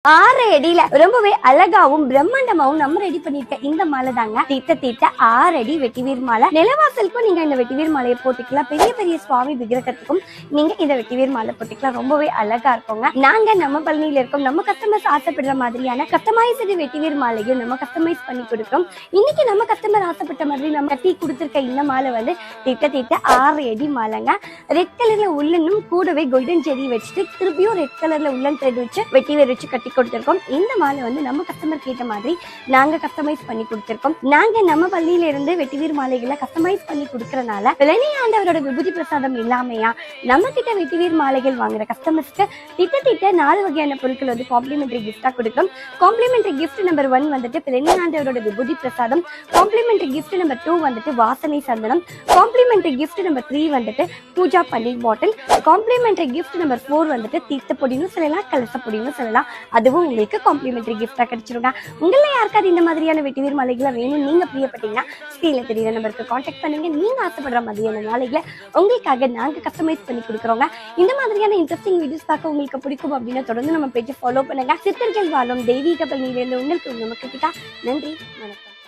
6 அடியில ரொம்பவே அழகாவும் பிரம்மாண்டமாவும் நம்ம ரெடி பண்ணிருக்க இந்த மாலை தாங்க தீட்ட 6 அடி வெட்டிவேர் மாலை. நிலவாசலுக்கும் நீங்க இந்த வெட்டிவேர் மாலையை போட்டுக்கலாம். பெரிய பெரிய சுவாமி விக்கிரகத்துக்கும் நீங்க இந்த வெட்டிவேர் மாலை போட்டுக்கலாம். ரொம்பவே அழகா இருக்குங்க. நாங்க நம்ம பழனியில இருக்கோம். நம்ம கஸ்டமர்ஸ் ஆசைப்படுற மாதிரியான கஸ்டமைஸ்டு வெட்டிவேர் மாலையும் நம்ம கஸ்டமைஸ் பண்ணி கொடுக்கிறோம். இன்னைக்கு நம்ம கஸ்டமர் ஆசைப்பட்ட மாதிரி நம்ம கட்டி கொடுத்திருக்க இந்த மாலை வந்து தீட்ட 6 அடி மாலைங்க. ரெட் கலர்ல உள்ளனும் கூடவே கோல்டன் ஜெரி வச்சுட்டு திருப்பியும் ரெட் கலர்ல உள்ளன் த்ரெட் வச்சு வெட்டிவேர் வச்சு கட்டி கொடுத்திருக்கோம். இந்த மாலை வந்து நம்ம கஸ்டமர் கேட்ட மாதிரி நாங்க கஸ்டமைஸ் பண்ணி கொடுத்திருக்கோம். நாங்க நம்ம பள்ளியில இருந்து வெட்டிவேர் மாலைகளை கஸ்டமைஸ் பண்ணி கொடுக்கறனால பழனி ஆண்டவரோட விபூதி பிரசாதம் இல்லாமையா நம்ம கிட்ட வெட்டிவேர் மாலைகள் வாங்குற கஸ்டமர்ஸ்க்கு திட்ட 4 வகையான பொருட்கள் வந்து காம்ப்ளிமெண்டரி கிஃப்டா கொடுக்கிறோம். காம்ப்ளிமெண்டரி கிஃப்ட் நம்பர் 1 வந்துட்டு பழனி ஆண்டவரோட விபூதி பிரசாதம். காம்ப்ளிமெண்டரி கிஃப்ட் நம்பர் 2 வந்துட்டு வாசனை சந்தனம். காம்ப்ளிமெண்டரி கிஃப்ட் நம்பர் 3 வந்துட்டு பூஜா பன்னீர் பாட்டில். காம்ப்ளிமெண்டரி கிஃப்ட் நம்பர் 4 வந்துட்டு தீர்த்த பொடின்னு சொல்லலாம், கலச பொடின்னு சொல்லலாம். அதுவும் உங்களுக்கு காம்ப்ளிமெண்டரி கிஃப்டா கிடைச்சிருங்க. உங்கள யாருக்காவது இந்த மாதிரியான வெட்டிவேர் மாலைகளை வேணும் நீங்க பிரியப்பட்டீங்கன்னா ஸ்கிரீன்ல தெரியுற நம்பருக்கு கான்டாக்ட் பண்ணுங்க. நீங்க ஆசைப்படுற மாதிரியான மாலைகளை உங்களுக்காக நாங்க கஸ்டமைஸ் பண்ணி கொடுக்குறோங்க. இந்த மாதிரியான இன்ட்ரெஸ்டிங் வீடியோஸ் பார்க்க உங்களுக்கு பிடிக்கும் அப்படின்னா தொடர்ந்து நம்ம பேஜை ஃபாலோ பண்ணுங்க. சித்தர்கள் வாழும் தெய்வீக பழனியிலிருந்து உங்களுக்கு நமக்கு நன்றி, வணக்கம்.